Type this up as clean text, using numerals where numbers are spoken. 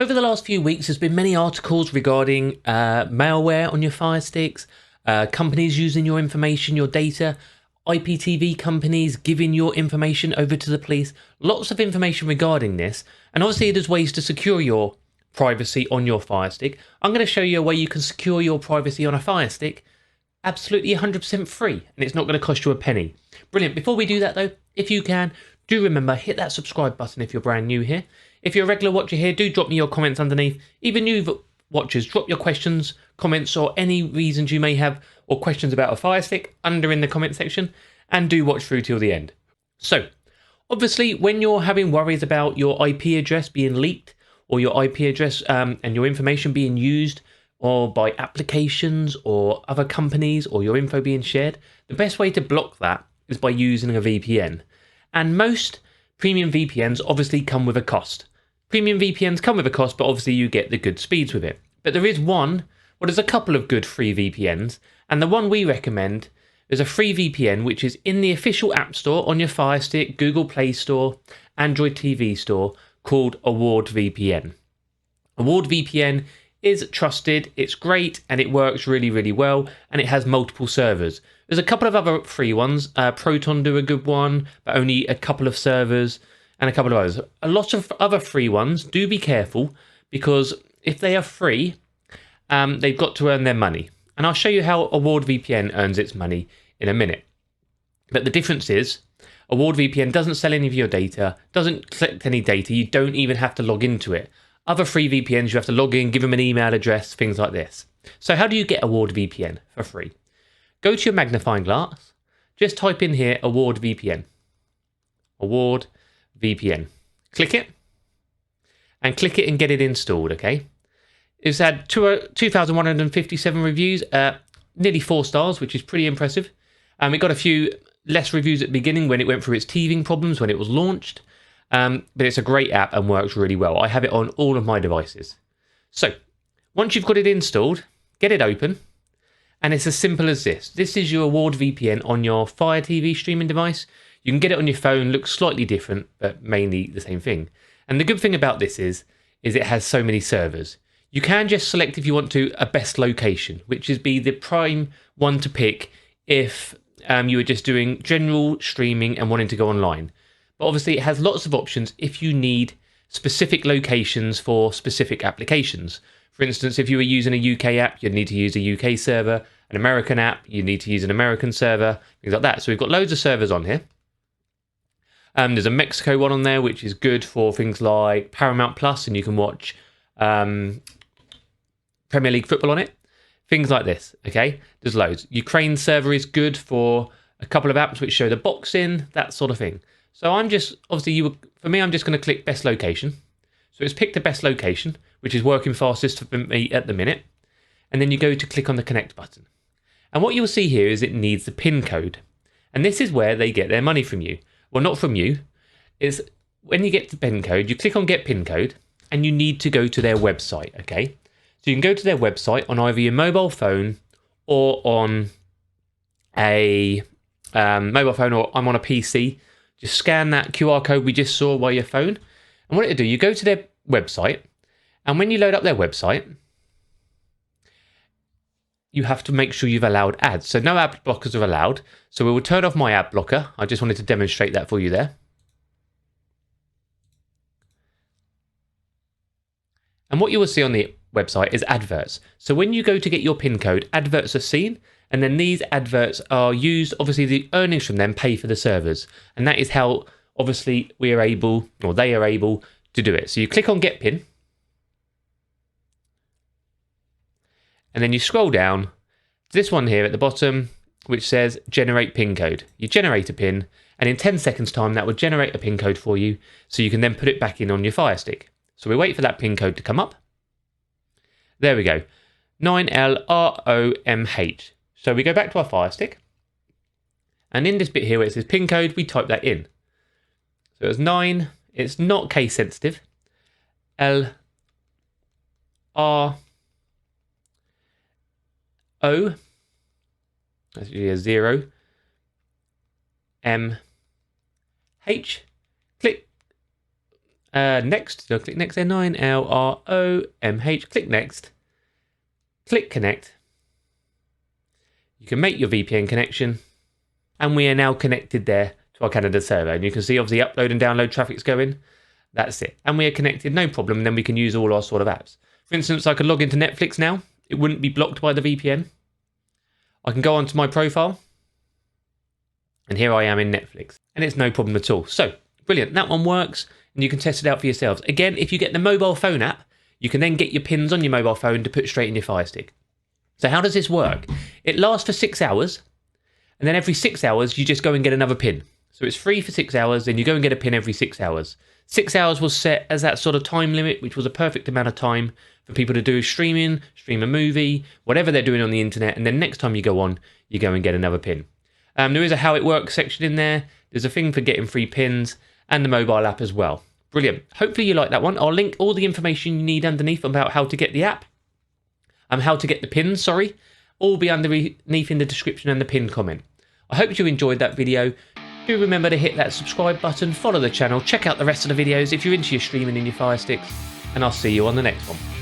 Over the last few weeks, there's been many articles regarding malware on your Fire Sticks, companies using your information, your data, IPTV companies giving your information over to the police. Lots of information regarding this. And obviously, there's ways to secure your privacy on your Fire Stick. I'm going to show you a way you can secure your privacy on a Fire Stick absolutely 100% free, and it's not going to cost you a penny. Brilliant. Before we do that, though, if you can, do remember, hit that subscribe button if you're brand new here. If you're a regular watcher here, do drop me your comments underneath. Even new watchers, drop your questions, comments, or any reasons you may have, or questions about a Fire Stick under in the comment section, and do watch through till the end. So, obviously, when you're having worries about your IP address being leaked, or your IP address and your information being used, or by applications or other companies, or your info being shared, the best way to block that is by using a VPN. And most premium VPNs obviously come with a cost. Premium VPNs come with a cost, but obviously you get the good speeds with it. But there is there's a couple of good free VPNs, and the one we recommend is a free VPN which is in the official app store on your Fire Stick, Google Play Store, Android TV Store, called Award VPN. Award VPN is trusted, it's great, and it works really, really well, and it has multiple servers. There's a couple of other free ones. Proton do a good one, but only a couple of servers, and a couple of others. A lot of other free ones, do be careful, because if they are free, they've got to earn their money. And I'll show you how Award VPN earns its money in a minute. But the difference is, Award VPN doesn't sell any of your data, doesn't collect any data, you don't even have to log into it. Other free VPNs, you have to log in, give them an email address, things like this. So how do you get Award VPN for free? Go to your magnifying glass, just type in here Award VPN. Award VPN. Click it, and click it and get it installed, okay? It's had 2,157 reviews, nearly 4 stars, which is pretty impressive. It got a few less reviews at the beginning when it went through its teething problems when it was launched. But it's a great app and works really well. I have it on all of my devices. So, once you've got it installed, get it open, and it's as simple as this. This is your Award VPN on your Fire TV streaming device. You can get it on your phone, looks slightly different, but mainly the same thing. And the good thing about this is it has so many servers. You can just select, if you want to, a best location, which is be the prime one to pick if you were just doing general streaming and wanting to go online. But obviously it has lots of options if you need specific locations for specific applications. For instance, if you were using a UK app, you'd need to use a UK server. An American app, you need to use an American server, things like that. So we've got loads of servers on here. There's a Mexico one on there, which is good for things like Paramount Plus, and you can watch Premier League football on it. Things like this, okay? There's loads. Ukraine server is good for a couple of apps which show the boxing, that sort of thing. So I'm just, obviously, for me, I'm just going to click best location. So it's picked the best location, which is working fastest for me at the minute. And then you go to click on the connect button. And what you'll see here is it needs the PIN code. And this is where they get their money from you. Well, not from you. It's when you get the PIN code, you click on get PIN code, and you need to go to their website, okay? So you can go to their website on either your mobile phone or on a mobile phone, or I'm on a PC. Just scan that QR code we just saw by your phone. And what it'll do, you go to their website, and when you load up their website, you have to make sure you've allowed ads. So no ad blockers are allowed. So we will turn off my ad blocker. I just wanted to demonstrate that for you there. And what you will see on the website is adverts. So when you go to get your PIN code, adverts are seen, and then these adverts are used. Obviously, the earnings from them pay for the servers, and that is how obviously we are able, or they are able, to do it. So you click on get PIN, and then you scroll down to this one here at the bottom, which says generate PIN code. You generate a PIN, and in 10 seconds time, that will generate a PIN code for you, so you can then put it back in on your Fire Stick. So we wait for that PIN code to come up. There we go, 9LROMH. So we go back to our Fire Stick, and in this bit here where it says PIN code, we type that in. So it's 9, it's not case sensitive, LRO O, that's usually a 0, M, H, click, Next, so click next there, 9LROMH, click next, click connect. You can make your VPN connection, and we are now connected there to our Canada server. And you can see obviously upload and download traffic's going. That's it. And we are connected, no problem. And then we can use all our sort of apps. For instance, I could log into Netflix now. It wouldn't be blocked by the VPN. I can go onto my profile, and here I am in Netflix, and it's no problem at all. So, brilliant. That one works, and you can test it out for yourselves. Again, if you get the mobile phone app, you can then get your pins on your mobile phone to put straight in your Fire Stick. So how does this work? It lasts for 6 hours, and then every 6 hours, you just go and get another pin. So it's free for 6 hours, then you go and get a pin every 6 hours. 6 hours was set as that sort of time limit, which was a perfect amount of time for people to do streaming, stream a movie, whatever they're doing on the internet, and then next time you go on, you go and get another pin. There is a how it works section in there. There's a thing for getting free pins and the mobile app as well. Brilliant. Hopefully you like that one. I'll link all the information you need underneath about how to get the app. How to get the pins, sorry. All be underneath in the description and the pin comment. I hope you enjoyed that video. Do remember to hit that subscribe button, follow the channel, check out the rest of the videos if you're into your streaming in your Fire Sticks, and I'll see you on the next one.